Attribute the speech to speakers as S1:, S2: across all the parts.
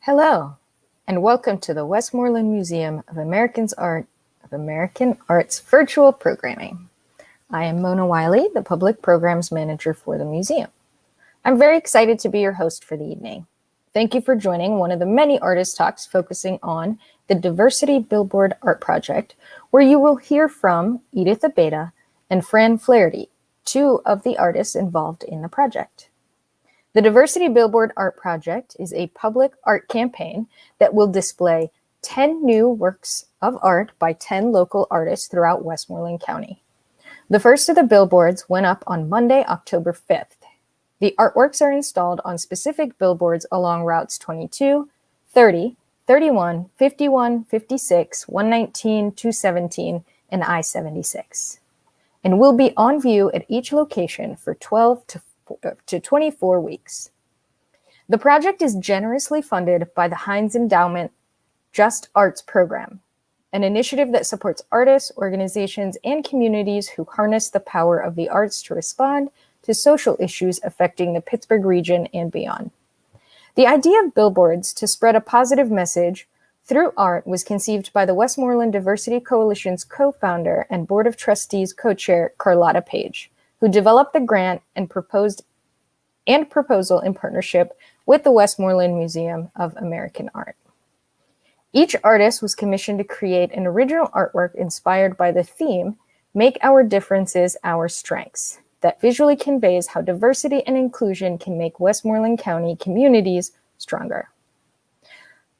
S1: Hello, and welcome to the Westmoreland Museum of American Art's virtual programming. I am Mona Wiley, the Public Programs Manager for the museum. I'm very excited to be your host for the evening. Thank you for joining one of the many artist talks focusing on the Diversity Billboard Art Project, where you will hear from Edith Abeyta and Fran Flaherty, two of the artists involved in the project. The Diversity Billboard Art Project is a public art campaign that will display 10 new works of art by 10 local artists throughout Westmoreland County. The first of the billboards went up on Monday, October 5th. The artworks are installed on specific billboards along routes 22, 30, 31, 51, 56, 119, 217, and I-76, and will be on view at each location for 12 to 24 weeks. The project is generously funded by the Heinz Endowment Just Arts Program, an initiative that supports artists, organizations, and communities who harness the power of the arts to respond to social issues affecting the Pittsburgh region and beyond. The idea of billboards to spread a positive message through art was conceived by the Westmoreland Diversity Coalition's co-founder and Board of Trustees co-chair Carlotta Page, who developed the grant and proposal in partnership with the Westmoreland Museum of American Art. Each artist was commissioned to create an original artwork inspired by the theme, "Make Our Differences Our Strengths," that visually conveys how diversity and inclusion can make Westmoreland County communities stronger.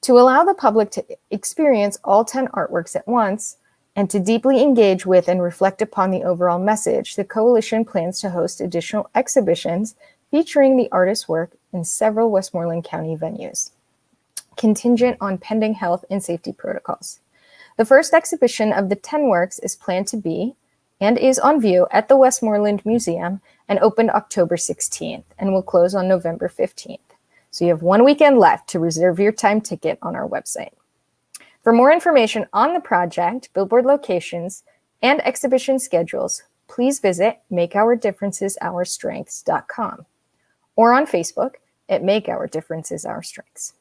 S1: To allow the public to experience all 10 artworks at once, and to deeply engage with and reflect upon the overall message, the coalition plans to host additional exhibitions featuring the artist's work in several Westmoreland County venues, contingent on pending health and safety protocols. The first exhibition of the 10 works is planned to be and is on view at the Westmoreland Museum and opened October 16th and will close on November 15th. So you have one weekend left to reserve your time ticket on our website. For more information on the project, billboard locations, and exhibition schedules, please visit MakeOurDifferencesOurStrengths.com or on Facebook at Make Our Differences Our Strengths.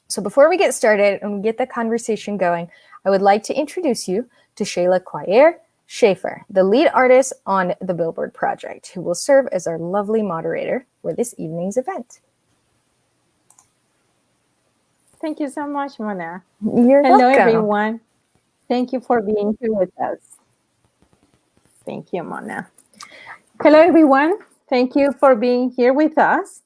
S1: So before we get started and we get the conversation going, I would like to introduce you to Sheila Cuellar-Shaffer, the lead artist on the Billboard project, who will serve as our lovely moderator for this evening's event.
S2: Thank you so much, Mona.
S1: You're
S2: Hello,
S1: welcome.
S2: everyone. Thank you for being here with us. Thank you, Mona. Hello, everyone. Thank you for being here with us.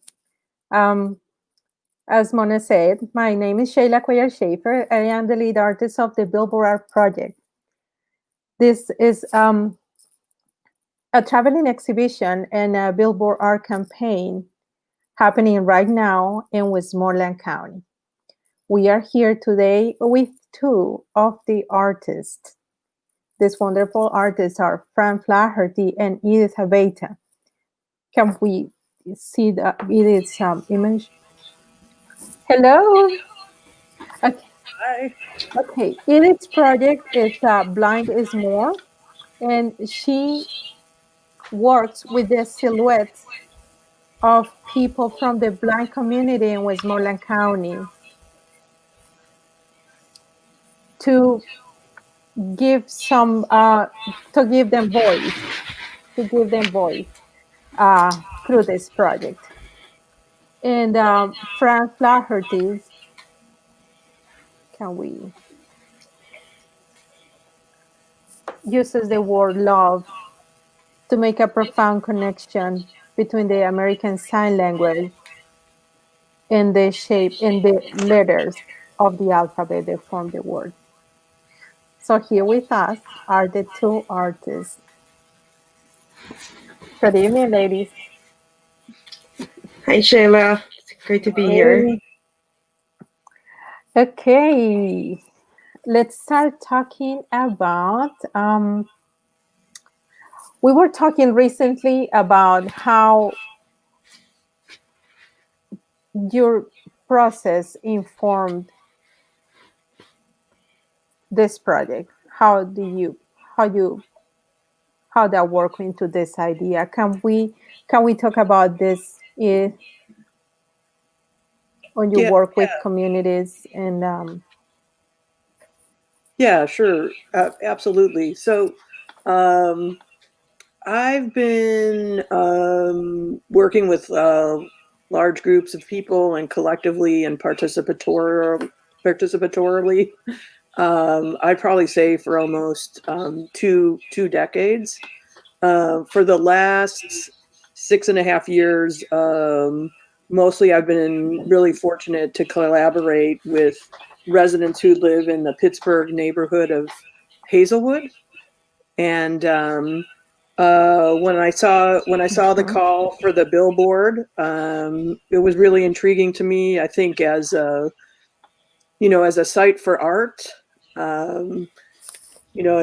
S2: As Mona said, my name is Sheila Cuellar-Shaffer. I am the lead artist of the Billboard Art Project. This is a traveling exhibition and a Billboard art campaign happening right now in Westmoreland County. We are here today with two of the artists. These wonderful artists are Fran Flaherty and Edith Abeyta. Can we see the Edith's image? Hello. Okay.
S3: Hi.
S2: Okay. Edith's project is Blind is More, and she works with the silhouettes of people from the blind community in Westmoreland County to give them voice, through this project. And Fran Flaherty, uses the word love to make a profound connection between the American Sign Language and the shape and the letters of the alphabet that form the word. So here with us are the two artists. Good evening, ladies.
S3: Hi, Shayla. It's great to be here.
S2: Okay, let's start talking about, we were talking recently about how your process informed this project. How that worked into this idea? Can we talk about this? on your
S4: Yeah,
S2: work with communities and
S4: yeah, sure, absolutely. So, I've been working with large groups of people and collectively and participatorily. I'd probably say for almost two decades. For the last 6.5 years, mostly I've been really fortunate to collaborate with residents who live in the Pittsburgh neighborhood of Hazelwood. And when I saw the call for the billboard, it was really intriguing to me. I think as a site for art, it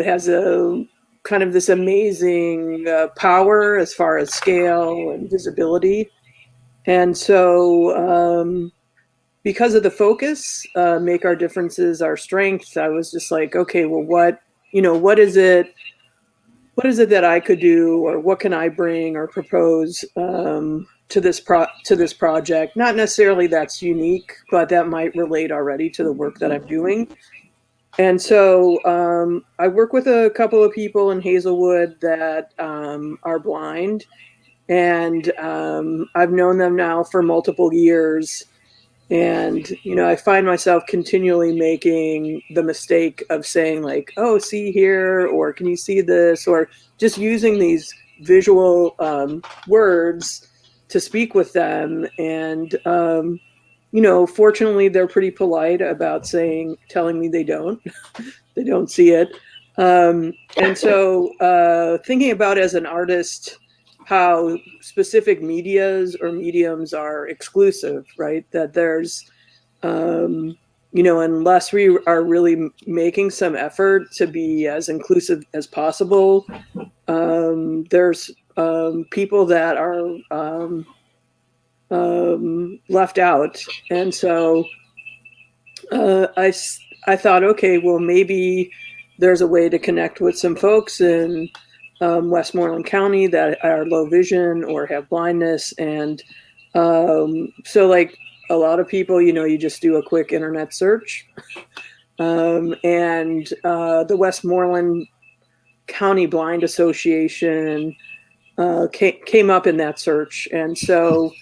S4: has a kind of this amazing power as far as scale and visibility. And so because of the focus, make our differences our strength, I was just like, okay, well, what is it that I could do, or what can I bring or propose to this project? Not necessarily that's unique, but that might relate already to the work that I'm doing. And so I work with a couple of people in Hazelwood that are blind, and I've known them now for multiple years. And, I find myself continually making the mistake of saying like, oh, see here, or can you see this? Or just using these visual words to speak with them. And, fortunately, they're pretty polite about telling me they don't see it. And so thinking about as an artist, how specific mediums are exclusive, right? That there's, unless we are really making some effort to be as inclusive as possible, there's people that are left out. And so I thought, okay, well, maybe there's a way to connect with some folks in Westmoreland County that are low vision or have blindness. And so like a lot of people, you just do a quick internet search. And the Westmoreland County Blind Association came up in that search. And so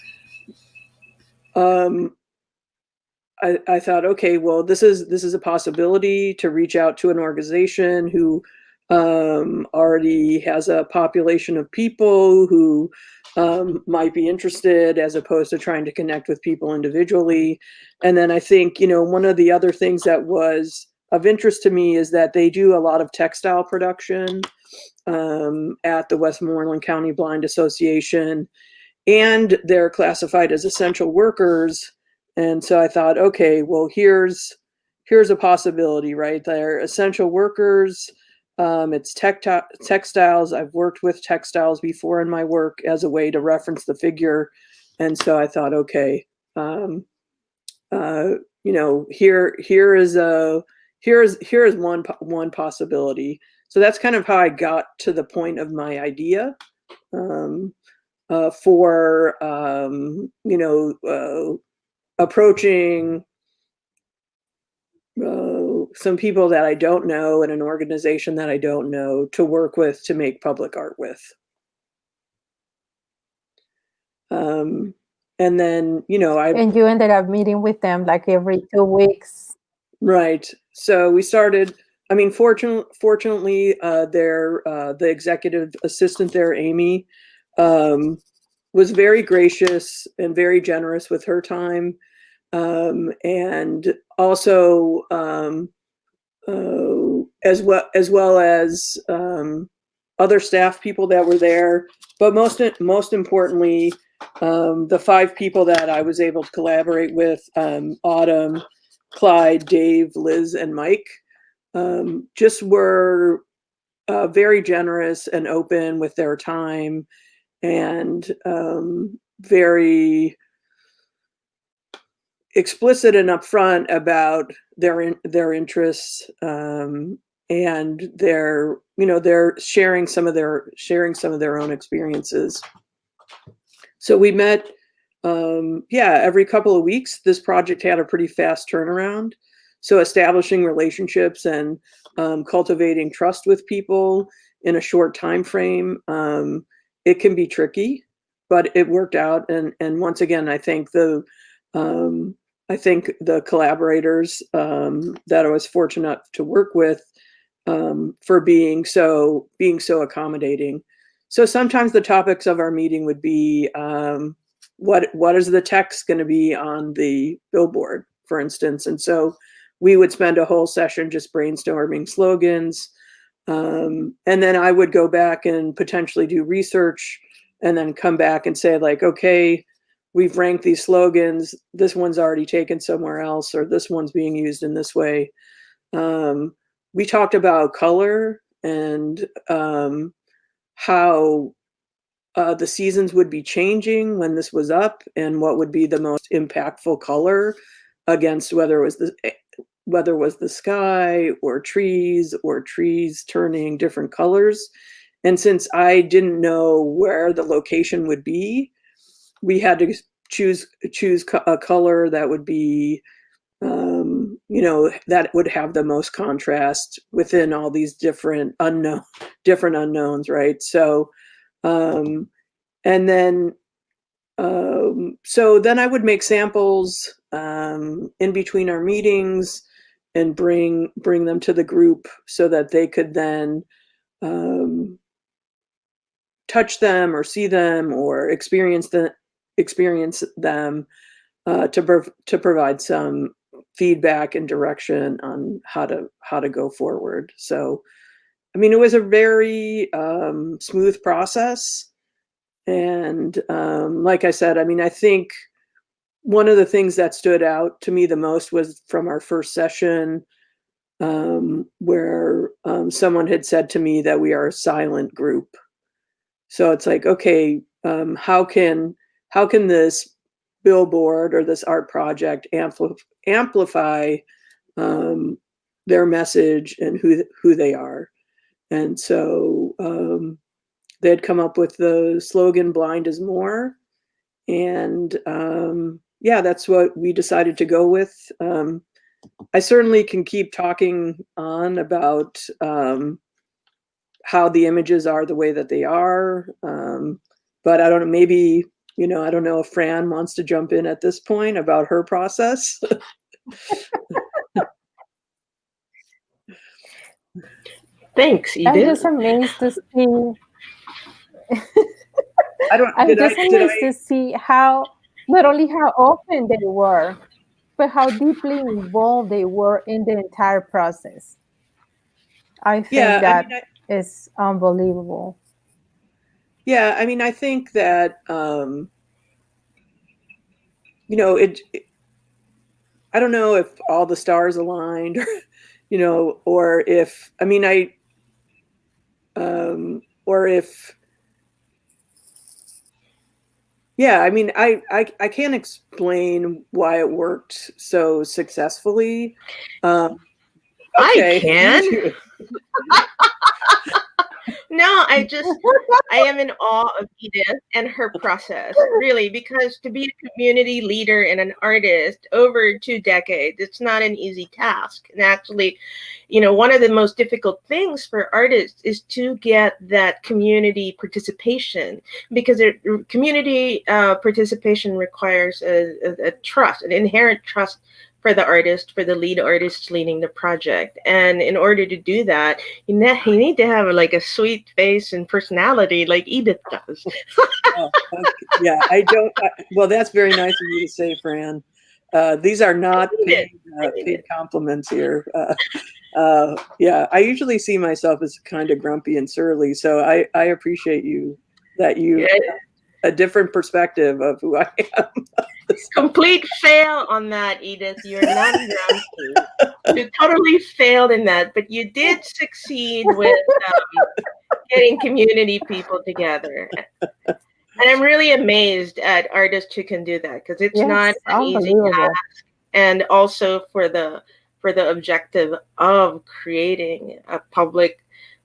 S4: I thought, okay, well, this is a possibility to reach out to an organization who already has a population of people who might be interested, as opposed to trying to connect with people individually. And then I think, one of the other things that was of interest to me is that they do a lot of textile production at the Westmoreland County Blind Association, and they're classified as essential workers. And so I thought, okay, well, here's a possibility, right? They're essential workers. It's textiles. I've worked with textiles before in my work as a way to reference the figure. And so I thought, okay, here is one possibility. So that's kind of how I got to the point of my idea for approaching some people that I don't know and an organization that I don't know to work with to make public art with. And then,
S2: and you ended up meeting with them like every 2 weeks.
S4: Right. So we started, fortunately, the executive assistant there, Amy, was very gracious and very generous with her time. And also, as well as other staff people that were there, but most importantly, the 5 people that I was able to collaborate with, Autumn, Clyde, Dave, Liz, and Mike, just were very generous and open with their time, and very explicit and upfront about their interests, and they're sharing some of their own experiences. So we met yeah, every couple of weeks, this project had a pretty fast turnaround. So establishing relationships and cultivating trust with people in a short time frame, it can be tricky, but it worked out. And once again, I think the collaborators that I was fortunate to work with for being so accommodating. So sometimes the topics of our meeting would be what is the text going to be on the billboard, for instance, and so we would spend a whole session just brainstorming slogans, and then I would go back and potentially do research, and then come back and say like, okay, we've ranked these slogans. This one's already taken somewhere else, or this one's being used in this way. We talked about color and how the seasons would be changing when this was up, and what would be the most impactful color against whether it was the sky or trees turning different colors. And since I didn't know where the location would be, we had to choose a color that would be that would have the most contrast within all these different unknowns, right? So and then so then I would make samples in between our meetings and bring them to the group so that they could then touch them or see them or experience them to provide some feedback and direction on how to go forward. So, I mean, it was a very smooth process. And like I said, I mean, I think one of the things that stood out to me the most was from our first session, where someone had said to me that we are a silent group. So it's like, okay, how can this billboard or this art project amplify their message and who they are? And so they had come up with the slogan "Blind is More," and yeah, that's what we decided to go with. I certainly can keep talking on about how the images are the way that they are, but I don't know, maybe, I don't know if Fran wants to jump in at this point about her process.
S3: Thanks,
S2: I'm
S3: Edith.
S2: just amazed to see.
S4: I'm
S2: just amazed to see how not only how open they were, but how deeply involved they were in the entire process. I think is unbelievable.
S4: Yeah, I mean, I think that I don't know if all the stars aligned, or, or if, I mean, or if, yeah, I mean, I can't explain why it worked so successfully. Okay.
S3: I can. No, I am in awe of Edith and her process, really, because to be a community leader and an artist over 2 decades, it's not an easy task. And actually, one of the most difficult things for artists is to get that community participation, because community participation requires a trust, an inherent trust for the artist, for the lead artist leading the project. And in order to do that, you need to have like a sweet face and personality like Edith does.
S4: Oh, okay. Yeah, I don't. Well, that's very nice of you to say, Fran. These are not paid compliments here. Yeah, I usually see myself as kind of grumpy and surly, so I appreciate that you have a different perspective of who I am.
S3: Complete fail on that, Edith. You're not grumpy. You totally failed in that, but you did succeed with getting community people together. And I'm really amazed at artists who can do that, because it's not an easy task. And also for the objective of creating a public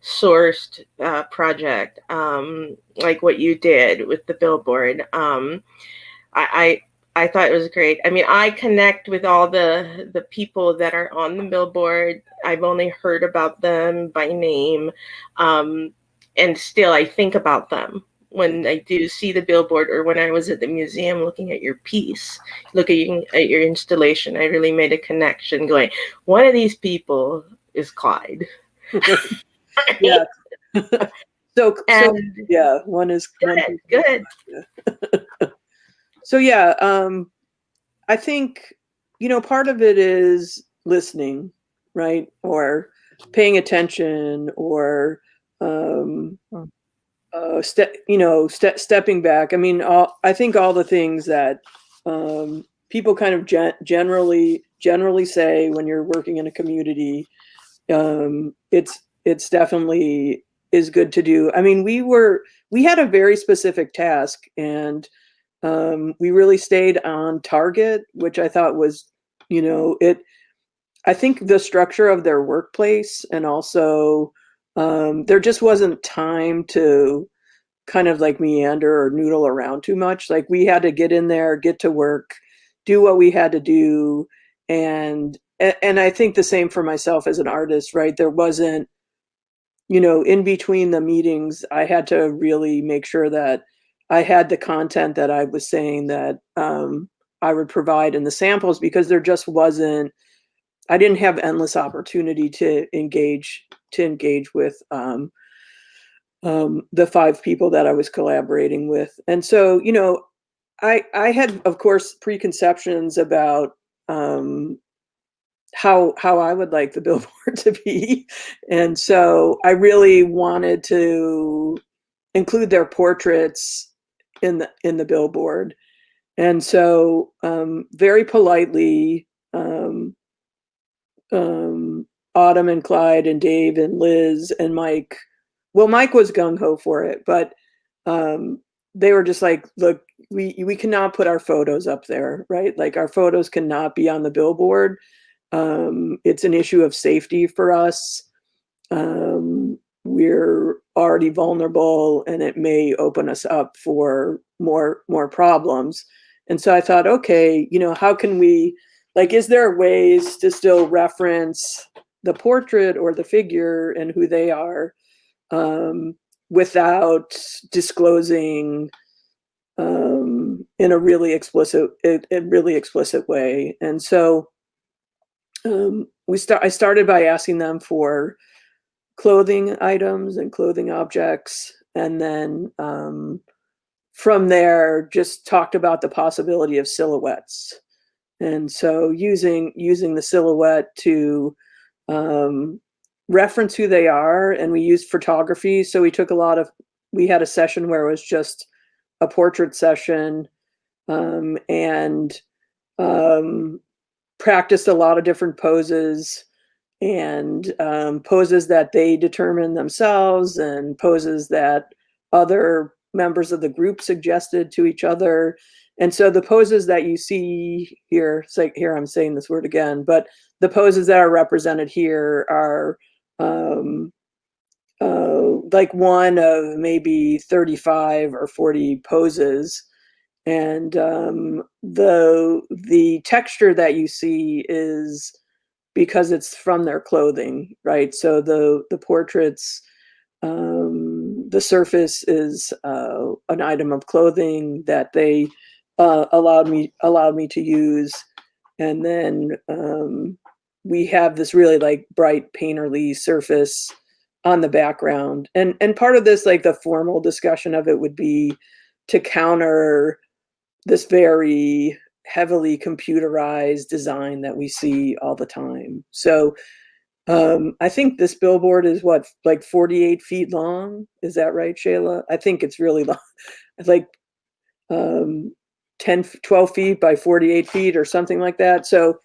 S3: sourced project, like what you did with the billboard. I thought it was great. I mean, I connect with all the people that are on the billboard. I've only heard about them by name, and still I think about them when I do see the billboard, or when I was at the museum looking at your piece, looking at your installation. I really made a connection, going, one of these people is Clyde.
S4: Yeah. So
S3: And
S4: yeah, one is
S3: good, good.
S4: So yeah, I think, you know, part of it is listening, right? Or paying attention, or stepping back. I mean, I think all the things that people kind of generally say when you're working in a community, it's definitely is good to do. I mean, we had a very specific task, and we really stayed on target, which I thought was, you know, I think the structure of their workplace, and also there just wasn't time to kind of like meander or noodle around too much. Like, we had to get in there, get to work, do what we had to do. And I think the same for myself as an artist, right? There wasn't, you know, in between the meetings, I had to really make sure that I had the content that I was saying that I would provide in the samples, because there just wasn't, I didn't have endless opportunity to engage with the 5 people that I was collaborating with. And so, you know, I had, of course, preconceptions about how I would like the billboard to be. And so I really wanted to include their portraits in the billboard. And so very politely, Autumn and Clyde and Dave and Liz and Mike, well, Mike was gung-ho for it, but they were just like, look, we cannot put our photos up there, right? Like, our photos cannot be on the billboard. It's an issue of safety for us. We're already vulnerable, and it may open us up for more problems. And so I thought, okay, you know, how can we, like, is there ways to still reference the portrait or the figure and who they are, without disclosing in a really explicit way. And so I started by asking them for clothing items and clothing objects, and then from there just talked about the possibility of silhouettes. And so using the silhouette to reference who they are, and we used photography. So we had a session where it was just a portrait session, and practiced a lot of different poses, and poses that they determined themselves, and poses that other members of the group suggested to each other. And so the poses that you see here, it's like, here I'm saying this word again, but the poses that are represented here are like one of maybe 35 or 40 poses. And the texture that you see is because it's from their clothing, right? So the portraits, the surface is an item of clothing that they allowed me to use. And then we have this really like bright painterly surface on the background. And part of this, like the formal discussion of it, would be to counter this very heavily computerized design that we see all the time. So I think this billboard is what, like 48 feet long? Is that right, Shayla? I think it's really long. Like 12 feet by 48 feet or something like that. So,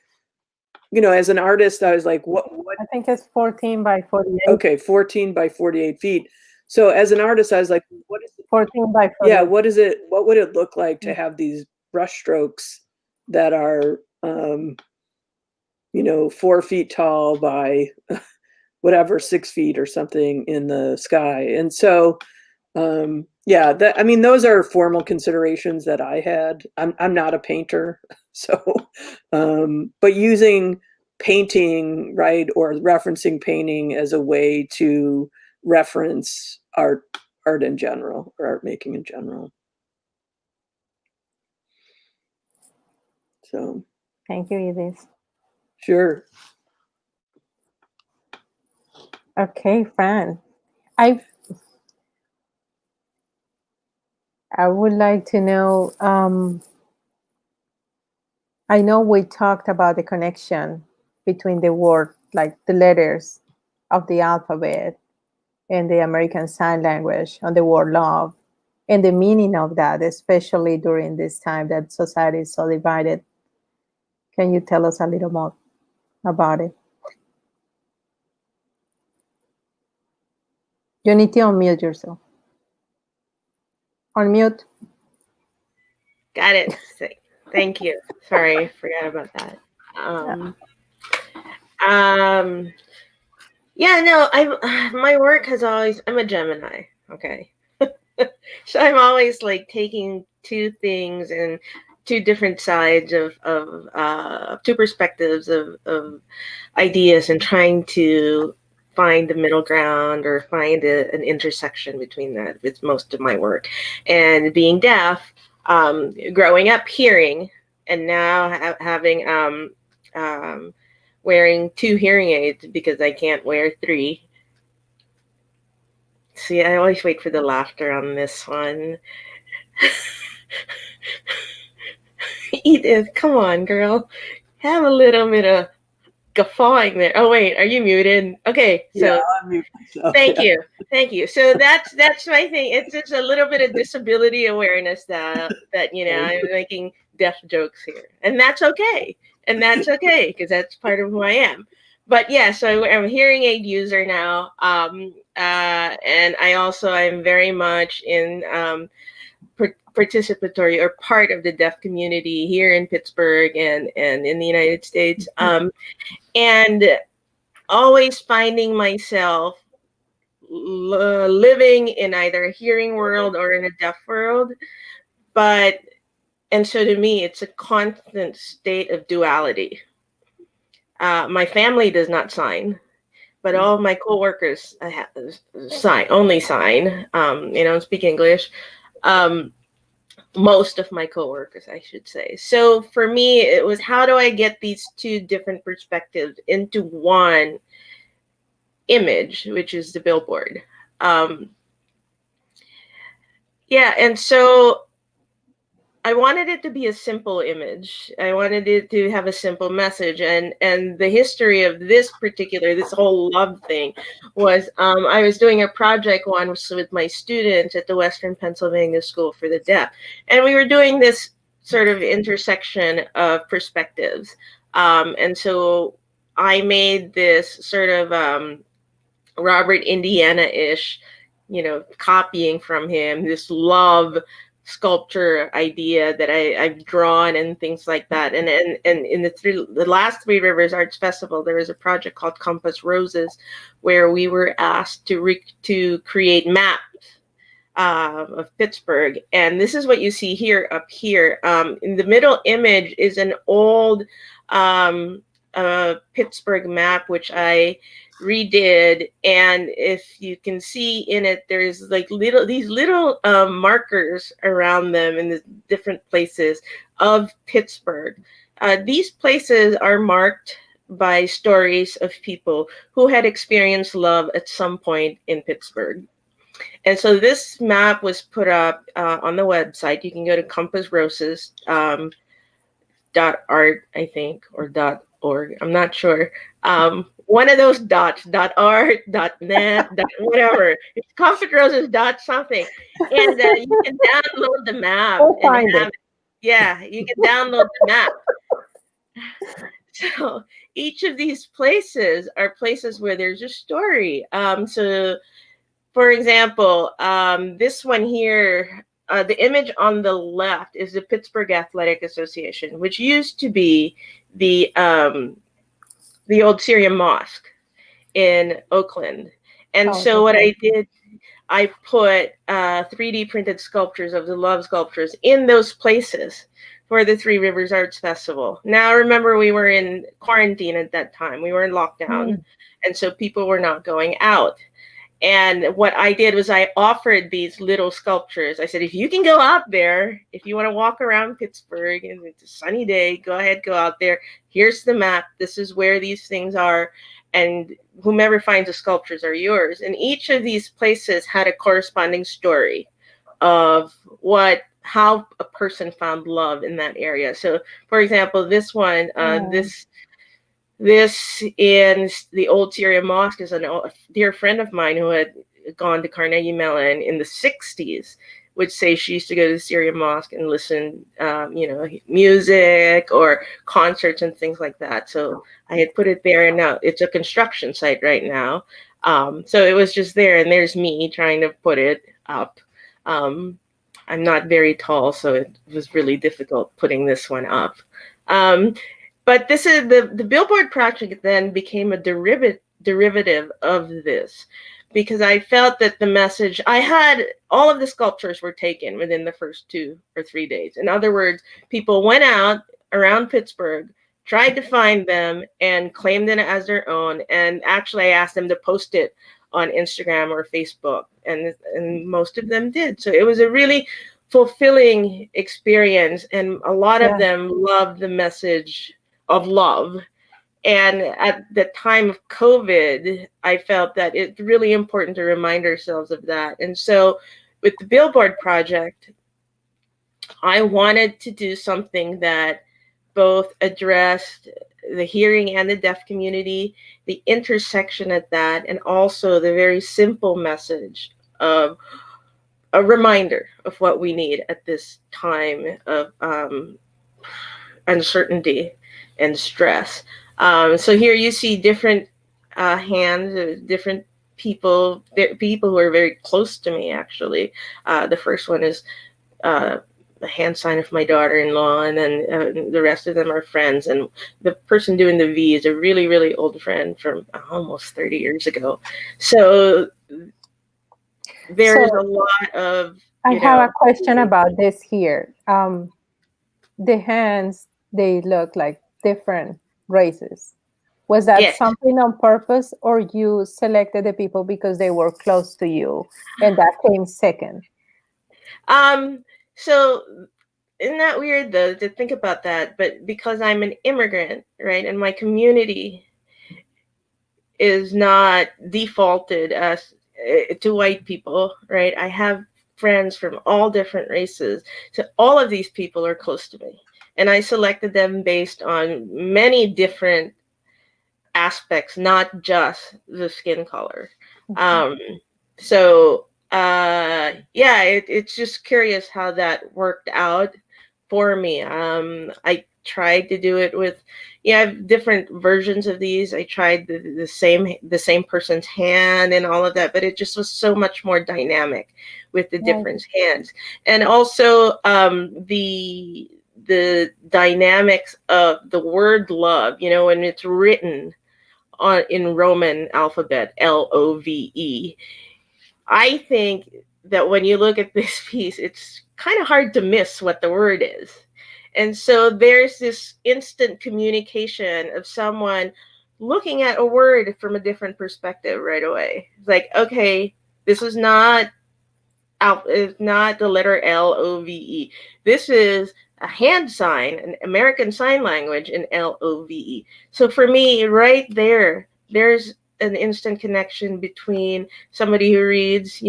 S4: you know, as an artist, I was like, what?
S2: I think it's 14 by 48.
S4: Okay, 14 by 48 feet. So as an artist, I was like, what is it?
S2: 14 by 48.
S4: Yeah, what is it? What would it look like to have these brush strokes that are, you know, 4 feet tall by whatever, 6 feet or something in the sky? And so, you Yeah, I mean, those are formal considerations that I had. I'm not a painter, so, but using painting, right, or referencing painting as a way to reference art in general, or art making in general. So.
S2: Thank you, Edith.
S4: Sure.
S2: Okay, Fran. I would like to know, I know we talked about the connection between the word, like the letters of the alphabet and the American Sign Language on the word love and the meaning of that, especially during this time that society is so divided. Can you tell us a little more about it? You need to unmute yourself. Unmute.
S3: Got it. Thank you. Sorry, I forgot about that. Yeah, no, my work has always, I'm a Gemini, okay? So I'm always like taking two things and two different sides of two perspectives of ideas and trying to find the middle ground or find an intersection between that with most of my work. And being deaf, growing up hearing, and now having wearing 2 hearing aids because I can't wear 3. See, I always wait for the laughter on this one. Edith, come on, girl. Have a little bit of guffawing there. Oh, wait, are you muted? Okay, so
S4: Yeah, I'm muted myself,
S3: thank
S4: yeah.
S3: you. Thank you. So that's my thing. It's just a little bit of disability awareness that you know, I'm making deaf jokes here. And that's okay. And that's okay, because that's part of who I am. But yeah, so I'm a hearing aid user now. And I'm very much in participatory or part of the deaf community here in Pittsburgh and in the United States. And always finding myself living in either a hearing world or in a deaf world. And so to me, it's a constant state of duality. My family does not sign, but all of my coworkers only sign, speak English. Most of my coworkers, I should say. So for me, it was, how do I get these two different perspectives into one image, which is the billboard? Yeah, and so I wanted it to be a simple image. I wanted it to have a simple message. And the history of this whole love thing was, I was doing a project once with my students at the Western Pennsylvania School for the Deaf. And we were doing this sort of intersection of perspectives. And so I made this sort of Robert Indiana-ish, copying from him, this love sculpture idea that I've drawn and things like that. And in the last Three Rivers Arts Festival, there was a project called Compass Roses, where we were asked to create maps of Pittsburgh. And this is what you see here up here. In the middle image is an old Pittsburgh map, which I redid, and if you can see in it, there's like these little markers around them in the different places of Pittsburgh. These places are marked by stories of people who had experienced love at some point in Pittsburgh. And so this map was put up on the website. You can go to compassroses.art, I think, or .org. I'm not sure. One of those .art, .net, whatever. It's compassroses .something. And you can download the map. Yeah, you can download the map. So each of these places are places where there's a story. So, for example, this one here, the image on the left is the Pittsburgh Athletic Association, which used to be the old Syrian mosque in Oakland. And what I did, I put 3D printed sculptures of the love sculptures in those places for the Three Rivers Arts Festival. Now, remember, we were in quarantine at that time. We were in lockdown. And so people were not going out. And what I did was I offered these little sculptures. I said, if you can go out there, if you want to walk around Pittsburgh and it's a sunny day, go ahead, go out there. Here's the map. This is where these things are. And whomever finds the sculptures are yours. And each of these places had a corresponding story of how a person found love in that area. So, for example, this one, this in the old Syria Mosque is a dear friend of mine who had gone to Carnegie Mellon in the 60s, would say she used to go to the Syria Mosque and listen, music or concerts and things like that. So I had put it there, and now it's a construction site right now. So it was just there, and there's me trying to put it up. I'm not very tall, so it was really difficult putting this one up. But this is the Billboard project then became a derivative of this, because I felt that the message, I had all of the sculptures were taken within the first 2 or 3 days. In other words, people went out around Pittsburgh, tried to find them and claimed it as their own. And actually I asked them to post it on Instagram or Facebook, and most of them did. So it was a really fulfilling experience, and a lot of them loved the message of love. And at the time of COVID, I felt that it's really important to remind ourselves of that. And so with the Billboard project, I wanted to do something that both addressed the hearing and the deaf community, the intersection at that, and also the very simple message of a reminder of what we need at this time of uncertainty and stress. So here you see different hands, different people who are very close to me, actually. The first one is a hand sign of my daughter-in-law, and then the rest of them are friends. And the person doing the V is a really, really old friend from almost 30 years ago. So there's a lot of...
S2: I have a question about this here. The hands, they look like different races. Was that something on purpose, or you selected the people because they were close to you and that came second?
S3: So isn't that weird though to think about that? But because I'm an immigrant, right, and my community is not defaulted as to white people, right? I have friends from all different races. So all of these people are close to me. And I selected them based on many different aspects, not just the skin color. It's just curious how that worked out for me. I tried to do it with, I have different versions of these. I tried the same person's hand and all of that, but it just was so much more dynamic with the different hands. And also the dynamics of the word love, when it's written in Roman alphabet, LOVE. I think that when you look at this piece, it's kind of hard to miss what the word is. And so there's this instant communication of someone looking at a word from a different perspective right away. It's like, okay, this is not the letter LOVE. This is a hand sign, an American Sign Language in LOVE. So for me, right there's an instant connection between somebody who reads,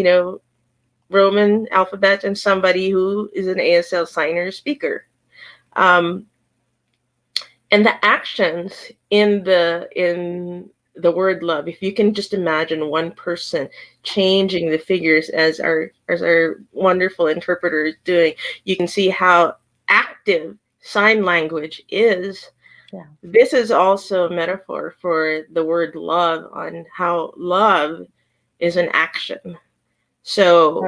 S3: Roman alphabet and somebody who is an ASL signer speaker. And the actions in the word love, if you can just imagine one person changing the figures as our wonderful interpreter is doing, you can see how active sign language is. Yeah. This is also a metaphor for the word love, on how love is an action. So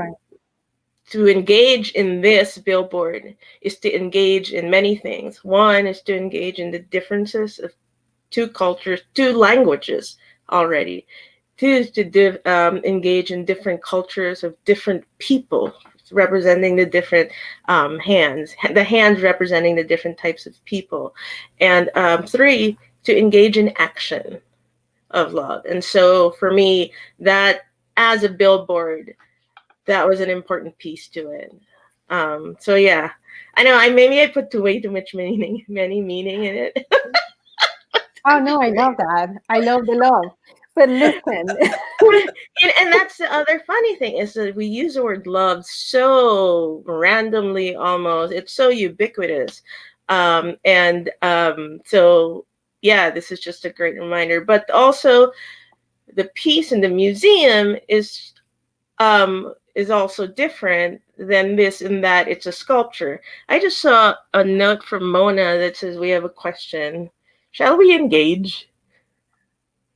S3: to engage in this billboard is to engage in many things. One is to engage in the differences of two cultures, two languages already, Two is to engage in different cultures of different people, representing the different hands, the hands representing the different types of people. And three, to engage in action of love. And so for me, that as a billboard, that was an important piece to it. So yeah, I know maybe I put way too much meaning in it.
S2: Oh no, I love that. I love the love. But listen.
S3: and that's the other funny thing is that we use the word love so randomly almost. It's so ubiquitous. So yeah, this is just a great reminder. But also the piece in the museum is also different than this in that it's a sculpture. I just saw a note from Mona that says we have a question. Shall we engage?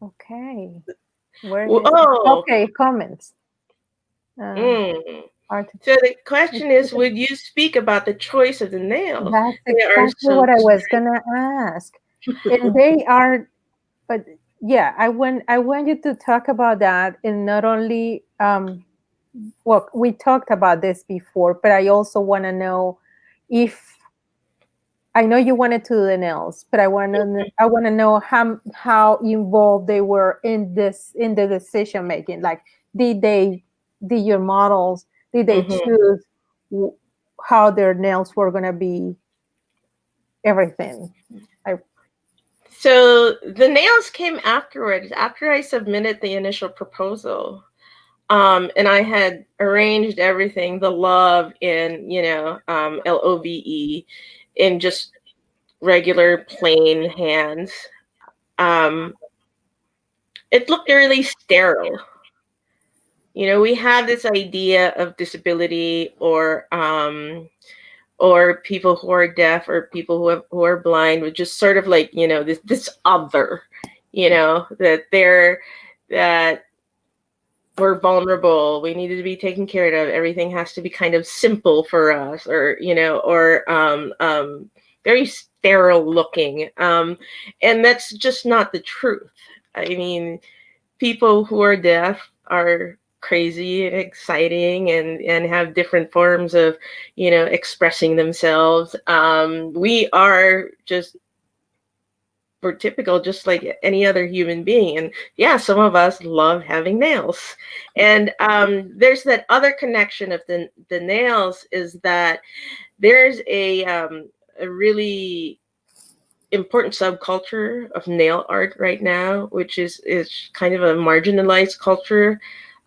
S2: Okay. Okay, comments.
S3: So the question is, would you speak about the choice of the nails?
S2: That's exactly what I was gonna ask. And they are, but yeah, I want you to talk about that, and not only well, we talked about this before, but I also want to know if I know you wanted to do the nails, but I want to know how involved they were in the decision making. Like, did your models, did they choose how their nails were going to be, everything?
S3: So the nails came afterwards, after I submitted the initial proposal. And I had arranged everything, the love in, LOVE, in just regular plain hands. It looked really sterile. We have this idea of disability or people who are deaf or people who are blind, with just sort of like, this other, that we're vulnerable, we needed to be taken care of, everything has to be kind of simple for us, or very sterile looking, and that's just not the truth. I mean, people who are deaf are crazy and exciting and have different forms of expressing themselves. We're typical, just like any other human being. And yeah, some of us love having nails. And there's that other connection of the nails, is that there's a really important subculture of nail art right now, which is kind of a marginalized culture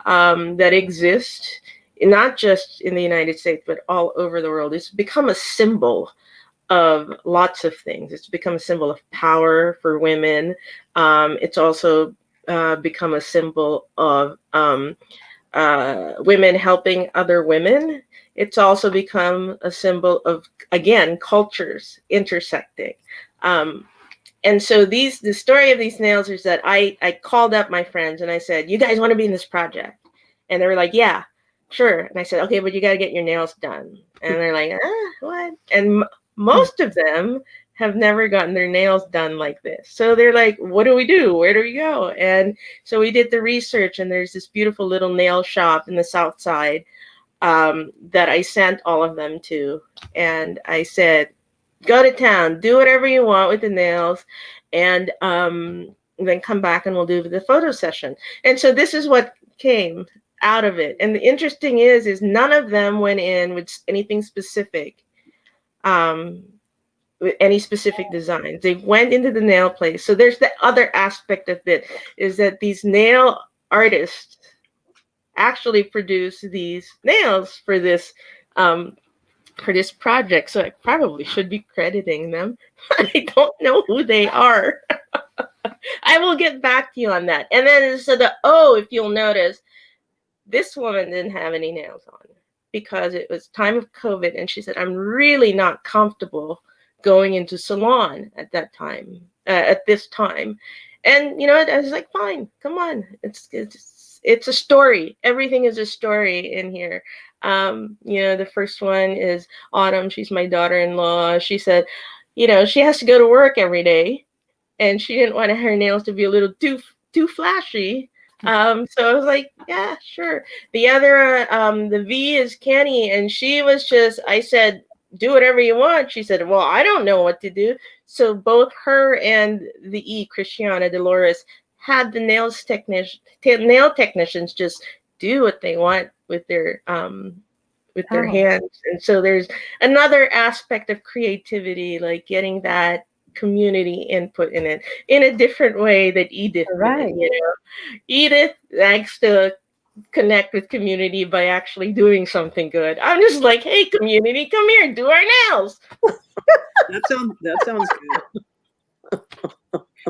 S3: that exists not just in the United States, but all over the world. It's become a symbol of lots of things. It's become a symbol of power for women. It's also become a symbol of women helping other women. It's also become a symbol of, again, cultures intersecting. And so the story of these nails is that I called up my friends and I said, you guys want to be in this project? And they were like, yeah, sure. And I said, okay, but you got to get your nails done. And they're like, what? And most of them have never gotten their nails done like this. So they're like, what do we do? Where do we go? And so we did the research, and there's this beautiful little nail shop in the South Side that I sent all of them to. And I said, go to town, do whatever you want with the nails, and then come back and we'll do the photo session. And so this is what came out of it. And the interesting is none of them went in with anything specific. With any specific designs. They went into the nail place. So there's the other aspect of it, is that these nail artists actually produce these nails for this project. So I probably should be crediting them. I don't know who they are. I will get back to you on that. And then if you'll notice, this woman didn't have any nails on because it was time of COVID, and she said, I'm really not comfortable going into salon at that time, at this time. And I was like, fine, come on, it's a story. Everything is a story in here. The first one is Autumn. She's my daughter-in-law. She said, she has to go to work every day, and she didn't want her nails to be a little too flashy. So I was like, yeah, sure. The other, the V is Kenny, and she was just, I said, do whatever you want. She said, well, I don't know what to do. So both her and the E, Christiana Dolores, had the nail technicians just do what they want with their hands. And so there's another aspect of creativity, like getting that community input in it in a different way that Edith did, you know. Edith likes to connect with community by actually doing something good. I'm just like, hey, community, come here, do our nails.
S4: That sounds good.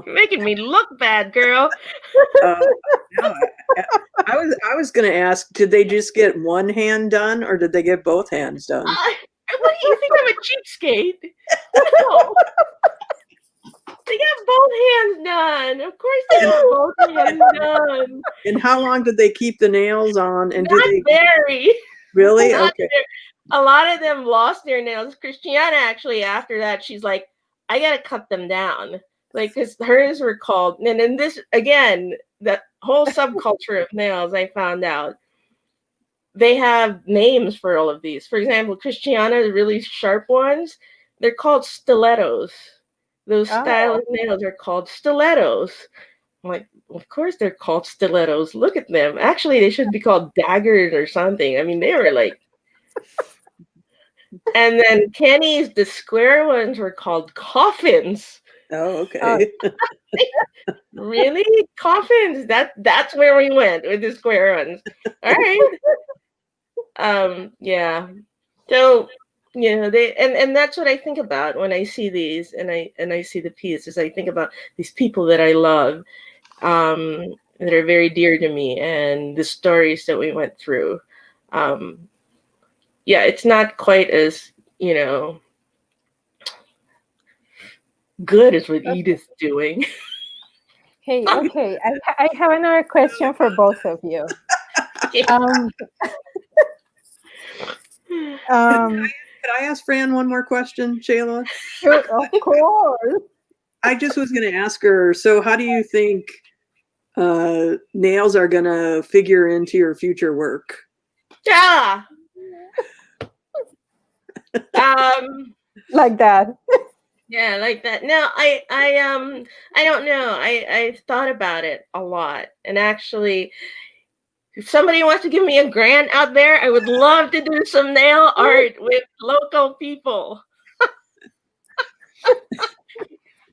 S3: You're making me look bad, girl.
S4: No, I was going to ask, did they just get one hand done, or did they get both hands done?
S3: What do you think? I'm a cheapskate? No. They got both hands done. Of course they got both hands done.
S4: And how long did they keep the nails on? And
S3: Not very.
S4: Really?
S3: Not
S4: okay.
S3: very. A lot of them lost their nails. Christiana actually, after that, she's like, I gotta cut them down. Like, because hers were called, and then this, again, that whole subculture of nails, I found out, they have names for all of these. For example, Christiana's really sharp ones, they're called stilettos. Those style of nails are called stilettos. I'm like, of course they're called stilettos. Look at them. Actually, they should be called daggers or something. I mean, they were like. And then Kenny's, the square ones were called coffins.
S4: Oh, okay.
S3: Really? Coffins? That's where we went with the square ones. All right. Yeah. So, you know, and that's what I think about when I see these and I see the pieces. I think about these people that I love, that are very dear to me, and the stories that we went through. Yeah, it's not quite as, you know, good as what Edith's doing.
S2: Hey, okay. I have another question for both of you.
S4: Could I ask Fran one more question, Shayla?
S2: Sure, of course.
S4: I just was going to ask her, so how do you think nails are going to figure into your future work?
S3: Yeah.
S2: Like that.
S3: Yeah, like that. No, I don't know. I've thought about it a lot. And actually, if somebody wants to give me a grant out there, I would love to do some nail art with local people.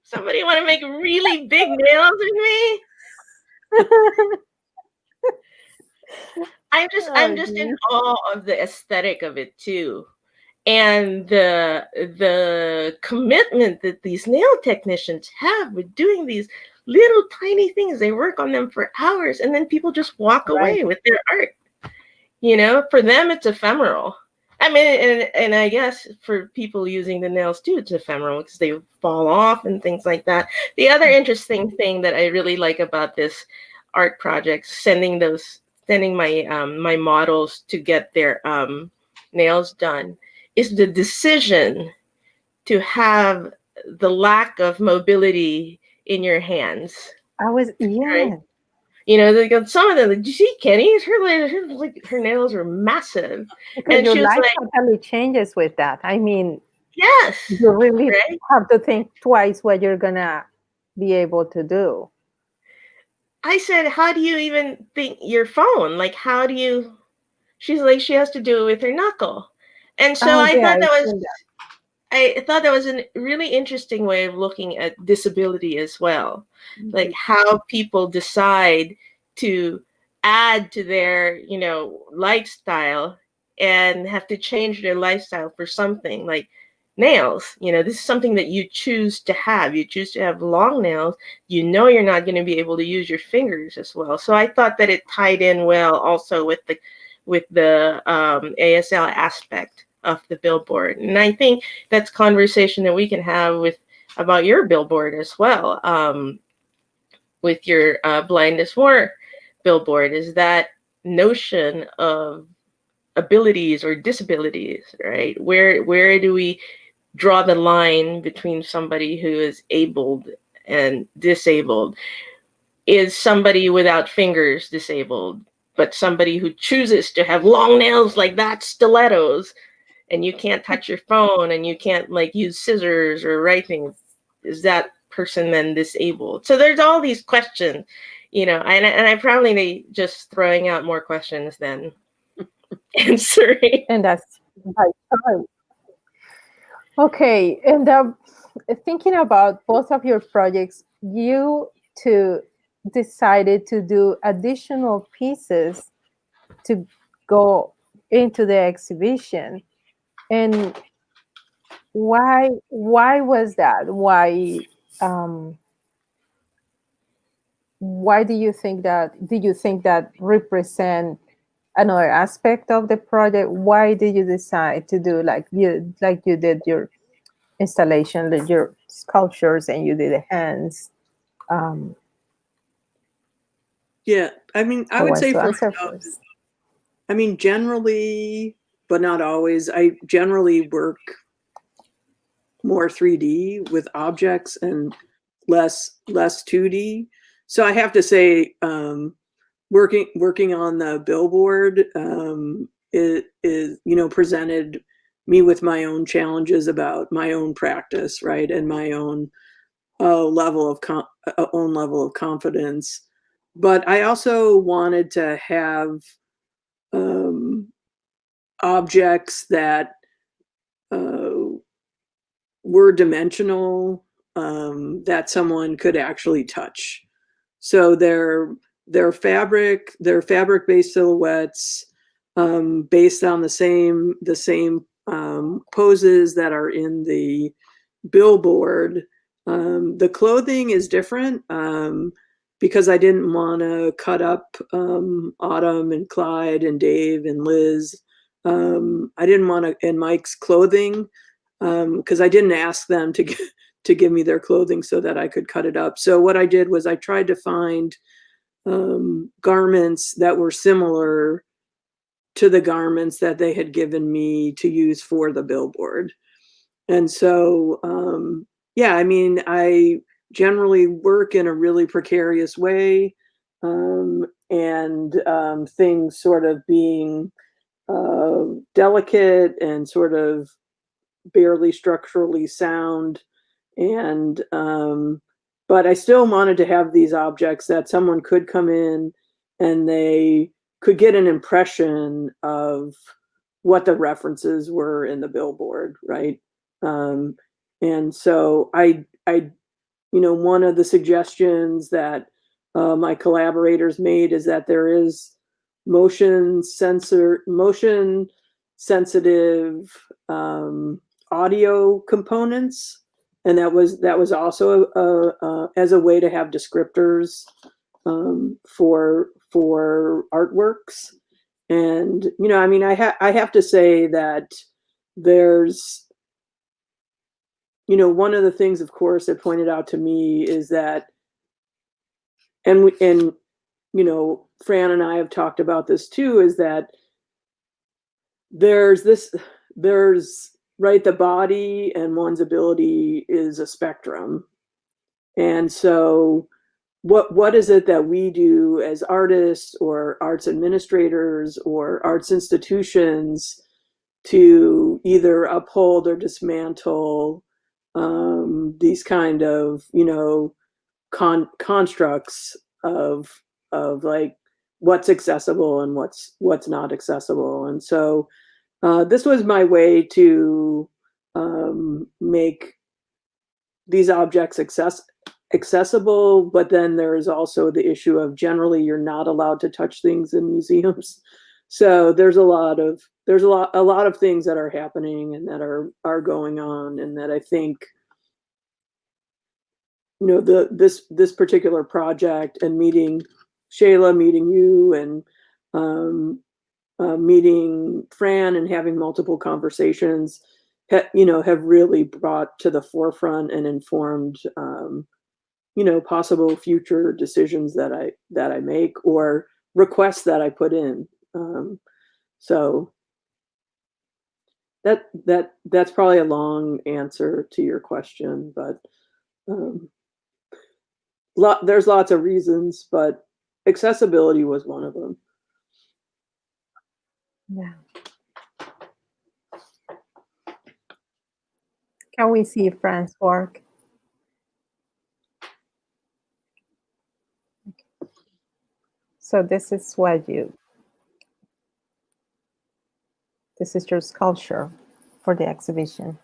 S3: Somebody want to make really big nails with me? I'm just in awe of the aesthetic of it too. And the commitment that these nail technicians have with doing these little tiny things. They work on them for hours, and then people just walk away with their art. You know, for them, it's ephemeral. I mean, and I guess for people using the nails too, it's ephemeral because they fall off and things like that. The other interesting thing that I really like about this art project, sending my my models to get their nails done, is the decision to have the lack of mobility in your hands.
S2: Right?
S3: You know, some of them, did you see Kenny's? Her nails were massive.
S2: Because and your life totally changes with that. I mean,
S3: yes,
S2: you really have to think twice what you're gonna be able to do.
S3: I said, how do you even think your phone? Like, how do you? She's like, she has to do it with her knuckle. And so I thought that was a really interesting way of looking at disability as well. Mm-hmm. Like how people decide to add to their, you know, lifestyle and have to change their lifestyle for something like nails. You know, this is something that you choose to have. You choose to have long nails. You know, you're not going to be able to use your fingers as well. So I thought that it tied in well also with the ASL aspect of the billboard. And I think that's conversation that we can have about your billboard as well, with your Blind as More billboard, is that notion of abilities or disabilities, right? Where do we draw the line between somebody who is abled and disabled? is somebody without fingers disabled, but somebody who chooses to have long nails like that, stilettos, and you can't touch your phone and you can't like use scissors or write things, is that person then disabled? So there's all these questions, you know, and I probably just throwing out more questions than answering.
S2: And that's by choice. Okay, and thinking about both of your projects, you two decided to do additional pieces to go into the exhibition. And why was that? Why do you think that represent another aspect of the project? Why did you decide to do like you did your installation, like your sculptures, and you did the hands?
S4: Yeah, I mean, I
S2: Who
S4: would
S2: wants
S4: say
S2: to
S4: for
S2: answer
S4: myself,
S2: first?
S4: I mean, generally, but not always, I generally work more 3D with objects and less 2D. So I have to say, working on the billboard, it is, you know, presented me with my own challenges about my own practice, right, and my own level of confidence. But I also wanted to have objects that were dimensional, that someone could actually touch. So they're fabric-based silhouettes, based on the same poses that are in the billboard. The clothing is different, because I didn't want to cut up Autumn and Clyde and Dave and Liz. I didn't want to, and Mike's clothing, because I didn't ask them to give me their clothing so that I could cut it up. So what I did was I tried to find garments that were similar to the garments that they had given me to use for the billboard. And so, yeah, I mean, I generally work in a really precarious way, and things sort of being delicate and sort of barely structurally sound. And but I still wanted to have these objects that someone could come in and they could get an impression of what the references were in the billboard, right? And so you know, one of the suggestions that my collaborators made is that there is motion sensitive audio components, and that was also as a way to have descriptors for artworks. And you know, I mean, I have to say that there's, you know, one of the things, of course, that pointed out to me is that, and you know, Fran and I have talked about this too, is that there's right, the body and one's ability is a spectrum. And so what is it that we do as artists or arts administrators or arts institutions to either uphold or dismantle these kind of, you know, constructs of like what's accessible and what's not accessible. And so this was my way to make these objects accessible, but then there is also the issue of generally you're not allowed to touch things in museums. So there's a lot of things that are happening and that are going on, and that I think, you know, this particular project and meeting Shayla, meeting you, and meeting Fran and having multiple conversations, you know, have really brought to the forefront and informed, you know, possible future decisions that I make or requests that I put in. So that's probably a long answer to your question, but there's lots of reasons, but accessibility was one of them.
S2: Yeah. Can we see Fran's work? So this is this is your sculpture for the exhibition.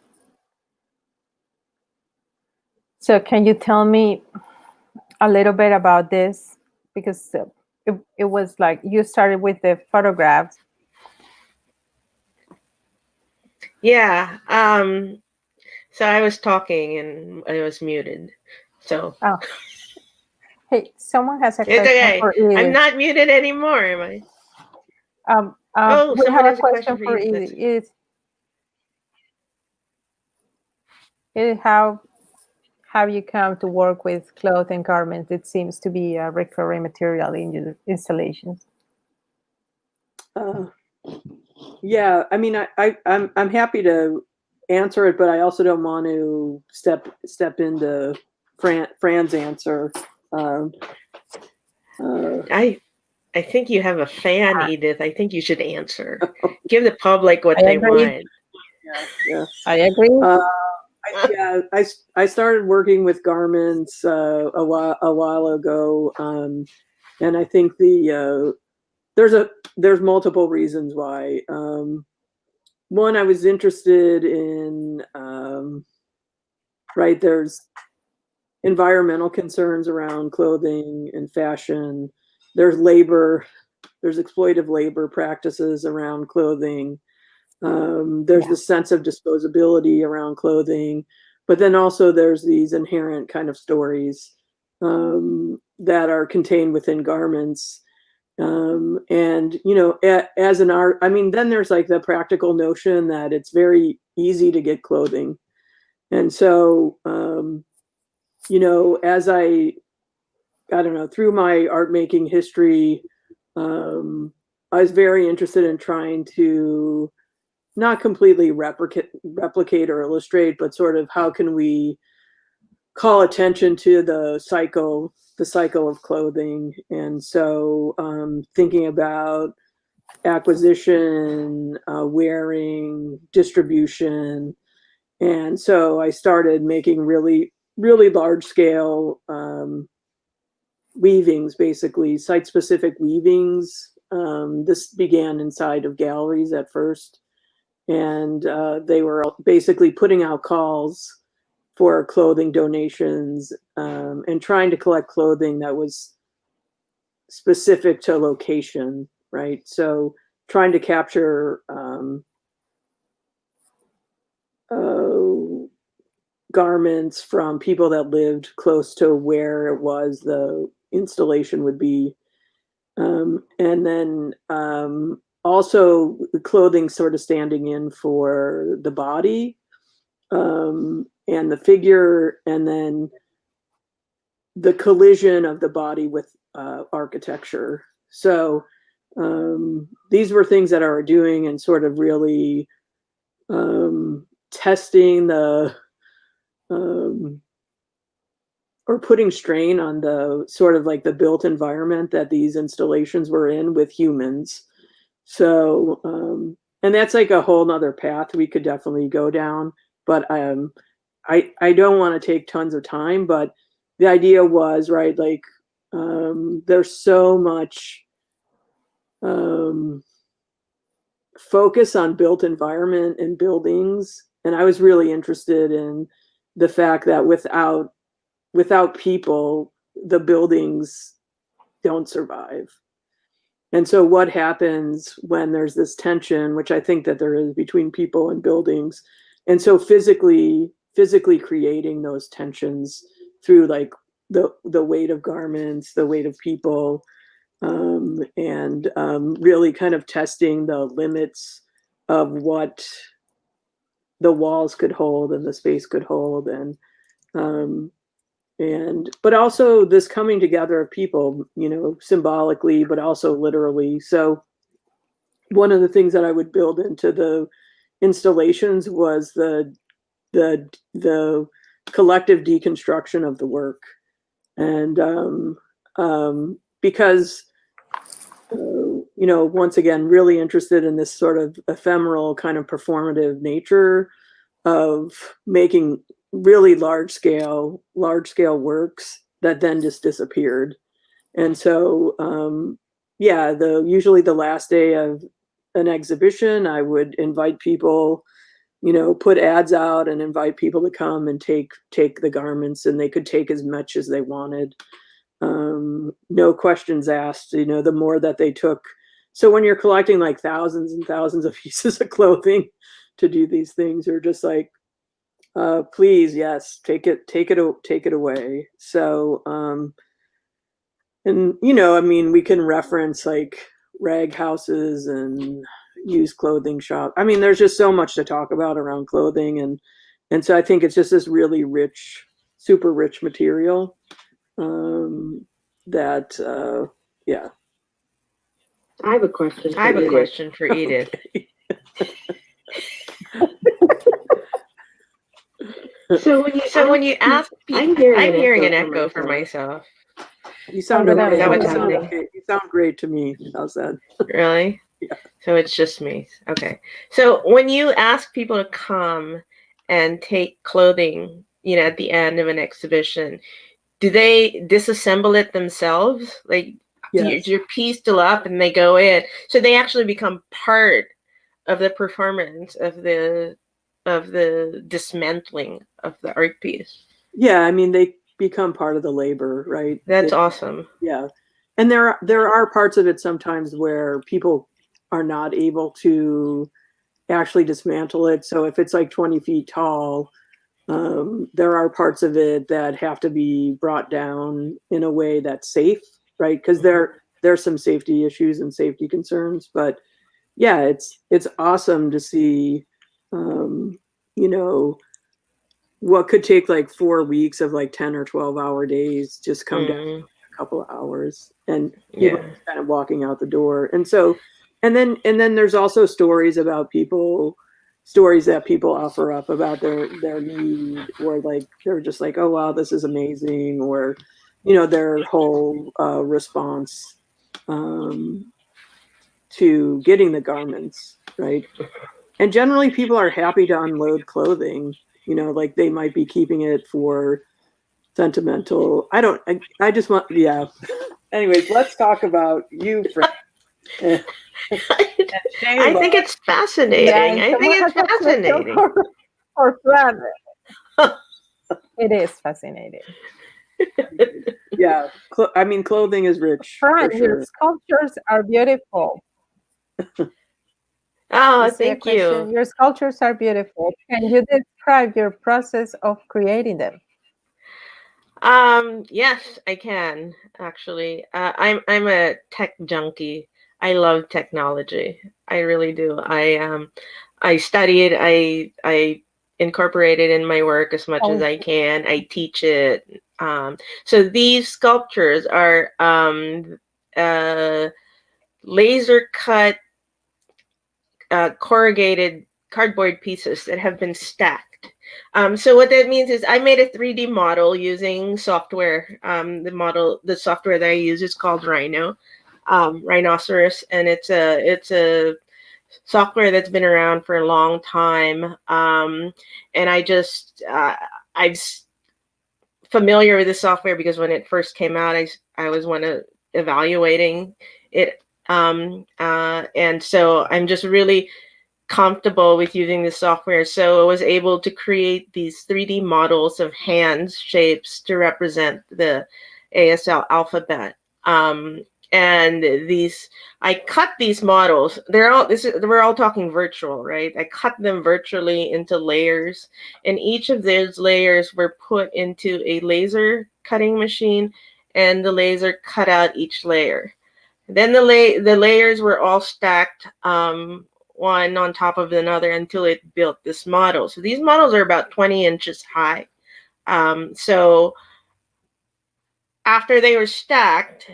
S2: So can you tell me a little bit about this? Because it was like you started with the photographs.
S3: Yeah. So I was talking and I was muted. So.
S2: Oh. Hey, someone has a question
S3: okay.
S2: for Edith.
S3: I'm not muted anymore, am I?
S2: We have a question for
S3: Edith.
S2: Edith. Edith, how have you come to work with cloth and garments? It seems to be a recurring material in your installations.
S4: Yeah, I mean, I'm happy to answer it, but I also don't want to step into Fran's answer.
S3: I think you have a fan, Edith. I think you should answer. Give the public what they want.
S4: Yeah,
S2: I agree.
S4: I started working with garments a while ago, and I think there's multiple reasons why. One, I was interested in there's environmental concerns around clothing and fashion. There's exploitive labor practices around clothing. There's the sense of disposability around clothing, but then also there's these inherent kind of stories that are contained within garments. And, you know, as an art, I mean, then there's like the practical notion that it's very easy to get clothing. And so, you know, as I don't know, through my art making history, I was very interested in trying to not completely replicate or illustrate, but sort of how can we call attention to the cycle of clothing. And so thinking about acquisition, wearing, distribution. And so I started making really, really large scale weavings, basically site-specific weavings. This began inside of galleries at first. And they were basically putting out calls for clothing donations and trying to collect clothing that was specific to location, right? So trying to capture garments from people that lived close to where it was the installation would be. And then also clothing sort of standing in for the body and the figure, and then the collision of the body with architecture. So these were things that I were doing and sort of really testing the or putting strain on the sort of like the built environment that these installations were in with humans. So, and that's like a whole nother path we could definitely go down, but I don't want to take tons of time, but the idea was, right, like there's so much focus on built environment and buildings. And I was really interested in the fact that without people, the buildings don't survive. And so what happens when there's this tension, which I think that there is between people and buildings, and so physically creating those tensions through like the weight of garments, the weight of people, and really kind of testing the limits of what the walls could hold and the space could hold, but also this coming together of people, you know, symbolically, but also literally. So one of the things that I would build into the installations was the collective deconstruction of the work. And because, once again, really interested in this sort of ephemeral kind of performative nature of making really large scale works that then just disappeared. And so, usually the last day of an exhibition, I would invite people, put ads out and invite people to come and take the garments, and they could take as much as they wanted. No questions asked, the more that they took. So when you're collecting like thousands and thousands of pieces of clothing to do these things, you're just like, please, yes, take it away. So, and we can reference like rag houses and used clothing shop. I mean, there's just so much to talk about around clothing, and so I think it's just this really rich, super rich material. Yeah.
S5: I have a question.
S3: I have a question for Edith.
S4: Okay.
S5: So when you
S3: ask people, I'm hearing an echo for myself.
S4: You sound
S2: Oh, no,
S4: okay.
S2: is that what's
S3: happening?
S4: You sound great to me. How's that?
S3: Really?
S4: Yeah.
S3: So it's just me. Okay. So when you ask people to come and take clothing, at the end of an exhibition, do they disassemble it themselves? Like,
S4: Yes.
S3: your piece still up and they go in, so they actually become part of the performance of the dismantling of the art piece.
S4: Yeah, I mean, they become part of the labor, right?
S3: That's awesome.
S4: Yeah, and there are parts of it sometimes where people are not able to actually dismantle it. So if it's like 20 feet tall, there are parts of it that have to be brought down in a way that's safe, right? Because there's some safety issues and safety concerns. But yeah, it's awesome to see, what could take like 4 weeks of like 10 or 12-hour days just come down in a couple of hours, and people just kind of walking out the door. And so, and then there's also stories that people offer up about their need, or like they're just like, oh wow, this is amazing, or their whole response to getting the garments, right? And generally people are happy to unload clothing, like they might be keeping it for sentimental. I just want, yeah. Anyways, let's talk about you, Fran.
S3: I think it's fascinating.
S2: Yeah,
S3: I think it's fascinating.
S2: For Fran. It is fascinating.
S4: Yeah, I mean, clothing is rich.
S2: Fran,
S4: for sure.
S2: your sculptures are beautiful.
S3: Oh,
S2: You see a
S3: thank
S2: question?
S3: you.
S2: Your sculptures are beautiful. Can you describe your process of creating them?
S3: Yes, I can actually. I'm a tech junkie. I love technology. I really do. I study it. I incorporate it in my work as much as I can. I teach it. So these sculptures are laser cut corrugated cardboard pieces that have been stacked. So what that means is I made a 3D model using software. The software that I use is called Rhinoceros, and it's a software that's been around for a long time. And I'm familiar with the software because when it first came out, I was one of evaluating it. And so I'm just really comfortable with using the software. So I was able to create these 3D models of hands shapes to represent the ASL alphabet. And I cut these models. We're all talking virtual, right? I cut them virtually into layers, and each of those layers were put into a laser cutting machine, and the laser cut out each layer. Then the layers were all stacked one on top of another until it built this model. So these models are about 20 inches high. So after they were stacked,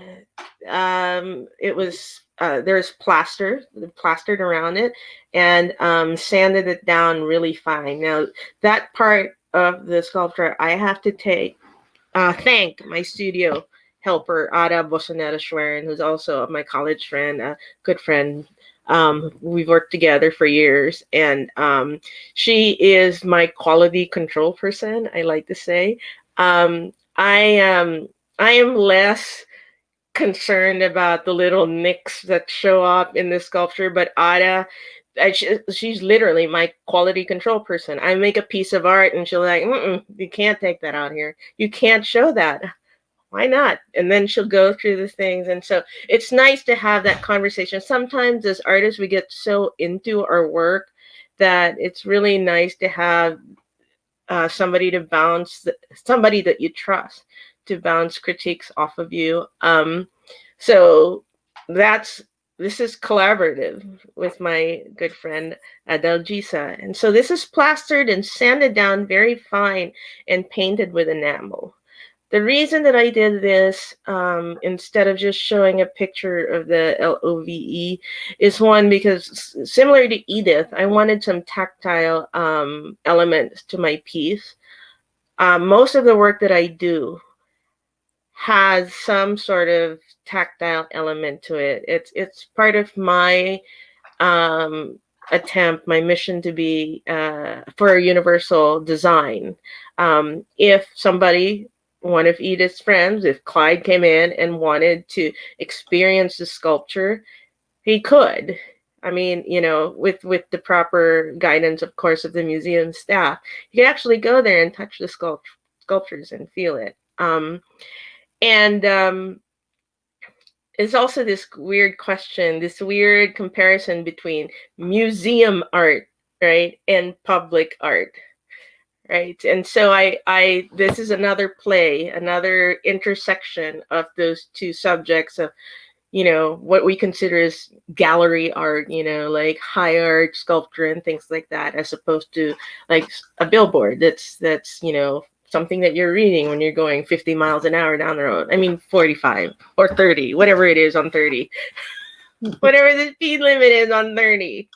S3: it was there's plastered around it, and sanded it down really fine. Now that part of the sculpture, I have to take thank my studio helper, Ada Bosonera-Schwerin, who's also my college friend, a good friend. We've worked together for years, and she is my quality control person, I like to say. I am less concerned about the little nicks that show up in the sculpture, but Ada, she's literally my quality control person. I make a piece of art and she'll like, you can't take that out here. You can't show that. Why not? And then she'll go through the things. And so it's nice to have that conversation. Sometimes as artists, we get so into our work that it's really nice to have somebody to bounce, somebody that you trust to bounce critiques off of you. So this is collaborative with my good friend Adelgisa. And so this is plastered and sanded down very fine and painted with enamel. The reason that I did this instead of just showing a picture of the LOVE is one, because similar to Edith, I wanted some tactile elements to my piece. Most of the work that I do has some sort of tactile element to it. It's part of my attempt, my mission to be for a universal design. If somebody, one of Edith's friends, if Clyde came in and wanted to experience the sculpture, he could. I mean, you know, with the proper guidance, of course, of the museum staff, you can actually go there and touch the sculptures and feel it. It's also this weird question, this weird comparison between museum art, right, and public art. Right. And so this is another play, another intersection of those two subjects of, you know, what we consider as gallery art, you know, like high art, sculpture and things like that, as opposed to like a billboard that's, you know, something that you're reading when you're going 50 miles an hour down the road. I mean, 45 or 30, whatever it is on 30, whatever the speed limit is on 30.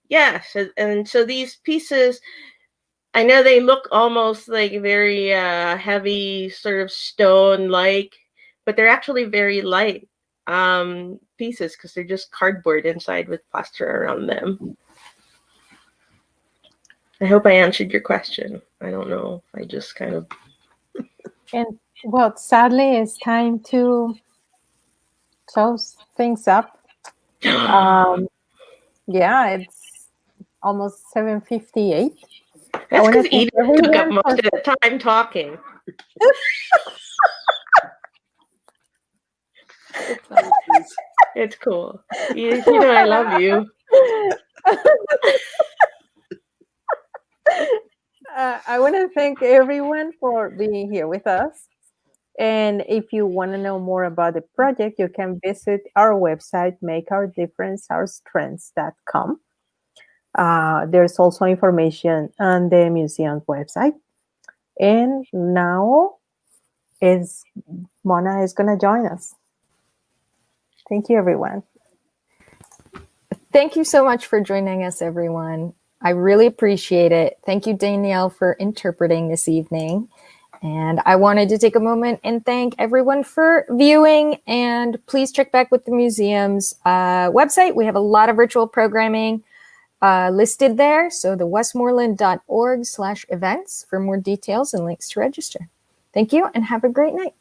S3: Yes, and so these pieces, I know they look almost like very heavy, sort of stone-like, but they're actually very light pieces because they're just cardboard inside with plaster around them. I hope I answered your question. I don't know. I just kind of...
S2: And well, sadly, it's time to close things up. Yeah, it's almost 7:58.
S3: That's because Edith took up most of the time talking. It's cool. You know I love you.
S2: I want to thank everyone for being here with us. And if you want to know more about the project, you can visit our website, makeourdifferenceourstrengths.com. There's also information on the museum's website. And now Mona is going to join us. Thank you, everyone.
S1: Thank you so much for joining us, everyone. I really appreciate it. Thank you, Danielle, for interpreting this evening. And I wanted to take a moment and thank everyone for viewing. And please check back with the museum's website. We have a lot of virtual programming listed there. So the westmoreland.org/events for more details and links to register. Thank you and have a great night.